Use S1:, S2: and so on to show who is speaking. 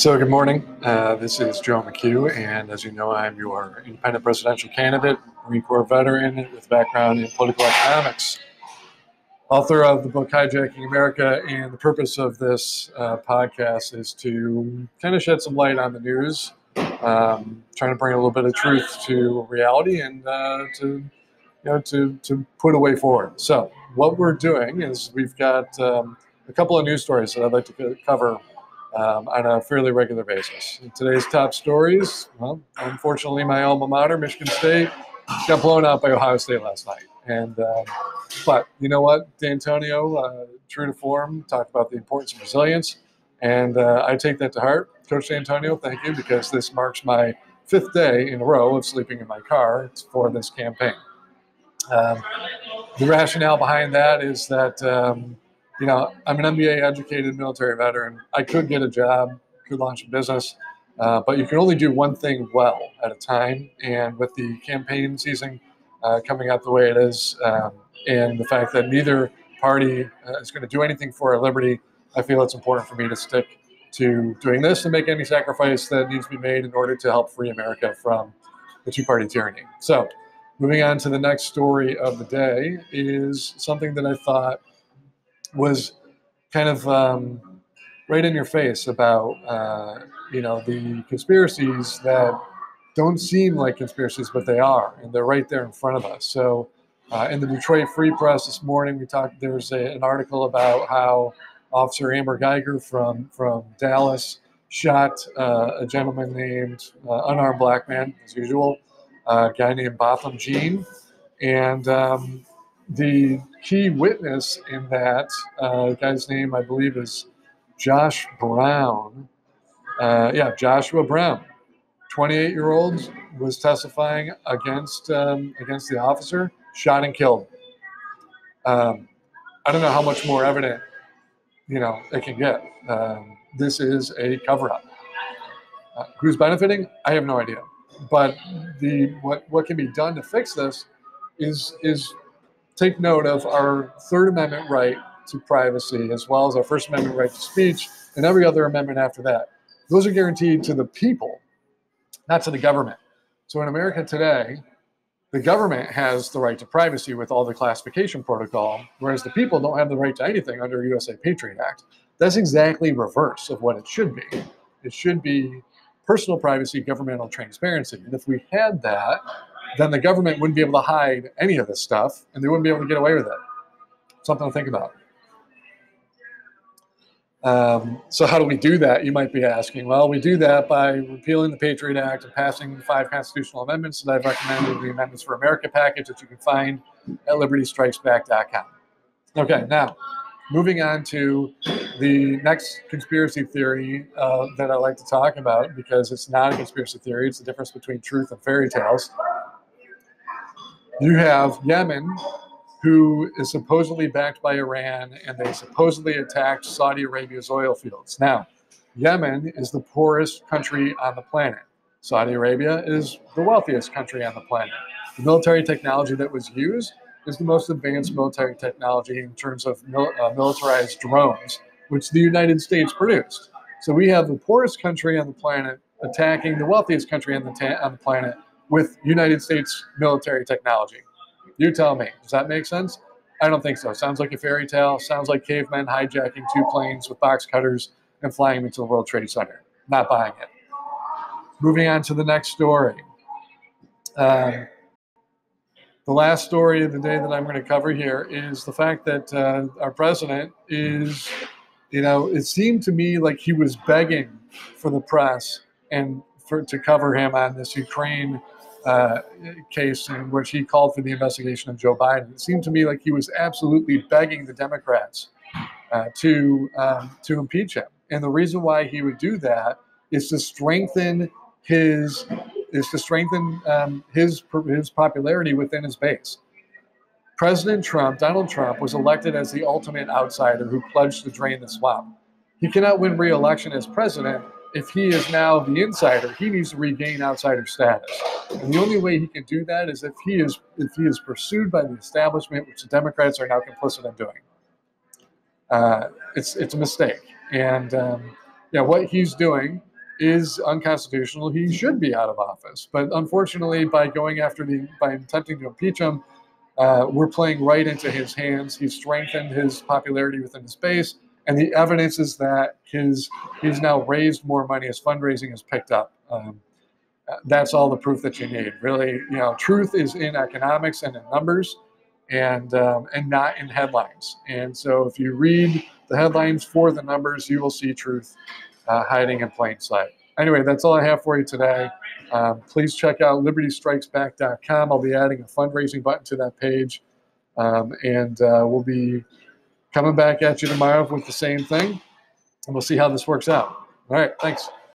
S1: So good morning. This is Joe McHugh, and as you know, I'm your independent presidential candidate, Marine Corps veteran with background in political economics, author of the book Hijacking America, and the purpose of this podcast is to kind of shed some light on the news, trying to bring a little bit of truth to reality and to put a way forward. So what we're doing is we've got a couple of news stories that I'd like to cover on a fairly regular basis. And today's top stories, well, unfortunately, my alma mater, Michigan State, got blown out by Ohio State last night. And but you know what, D'Antonio, true to form, talked about the importance of resilience, and I take that to heart. Coach D'Antonio, thank you, because this marks my 5th day in a row of sleeping in my car for this campaign. The rationale behind that is that I'm an MBA-educated military veteran. I could get a job, could launch a business, but you can only do one thing well at a time. And with the campaign season coming out the way it is, and the fact that neither party is going to do anything for our liberty, I feel it's important for me to stick to doing this and make any sacrifice that needs to be made in order to help free America from the two-party tyranny. So, moving on to the next story of the day is something that I thought was kind of right in your face about, the conspiracies that don't seem like conspiracies, but they are, and they're right there in front of us. So in the Detroit Free Press this morning, there's an article about how Officer Amber Geiger from Dallas shot a gentleman named unarmed black man, as usual, a guy named Botham Jean, and the key witness in that guy's name, I believe, is Josh Brown. Joshua Brown, 28-year-old, was testifying against the officer, shot and killed. I don't know how much more evident, it can get. This is a cover-up. Who's benefiting? I have no idea. But what can be done to fix this is take note of our Third Amendment right to privacy, as well as our First Amendment right to speech, and every other amendment after that. Those are guaranteed to the people, not to the government. So in America today, the government has the right to privacy with all the classification protocol, whereas the people don't have the right to anything under USA Patriot Act. That's exactly reverse of what it should be. It should be personal privacy, governmental transparency. And if we had that, then the government wouldn't be able to hide any of this stuff, and they wouldn't be able to get away with it. Something to think about. So how do we do that? You might be asking. Well, we do that by repealing the Patriot Act and passing the 5 constitutional amendments that I've recommended, the Amendments for America package that you can find at libertystrikesback.com. Okay, now, moving on to the next conspiracy theory that I like to talk about, because it's not a conspiracy theory, it's the difference between truth and fairy tales. You have Yemen, who is supposedly backed by Iran, and they supposedly attacked Saudi Arabia's oil fields. Now, Yemen is the poorest country on the planet. Saudi Arabia is the wealthiest country on the planet. The military technology that was used is the most advanced military technology in terms of militarized drones, which the United States produced. So we have the poorest country on the planet attacking the wealthiest country on the planet with United States military technology. You tell me. Does that make sense? I don't think so. Sounds like a fairy tale. Sounds like cavemen hijacking 2 planes with box cutters and flying them into the World Trade Center. Not buying it. Moving on to the next story. The last story of the day that I'm going to cover here is the fact that our president is, it seemed to me like he was begging for the press and to cover him on this Ukraine case in which he called for the investigation of Joe Biden. It seemed to me like he was absolutely begging the Democrats to impeach him. And the reason why he would do that is to strengthen his popularity within his base. President Trump, Donald Trump, was elected as the ultimate outsider who pledged to drain the swamp. He cannot win re-election as president if he is now the insider. He needs to regain outsider status. And the only way he can do that is if he is pursued by the establishment, which the Democrats are now complicit in doing. It's a mistake. And what he's doing is unconstitutional. He should be out of office. But unfortunately, by attempting to impeach him, we're playing right into his hands. He's strengthened his popularity within his base, and the evidence is that he's now raised more money. His fundraising has picked up. That's all the proof that you need. Really, truth is in economics and in numbers, and not in headlines. And so, if you read the headlines for the numbers, you will see truth hiding in plain sight. Anyway, that's all I have for you today. Please check out libertystrikesback.com. I'll be adding a fundraising button to that page, and we'll be coming back at you tomorrow with the same thing, and we'll see how this works out. All right, thanks.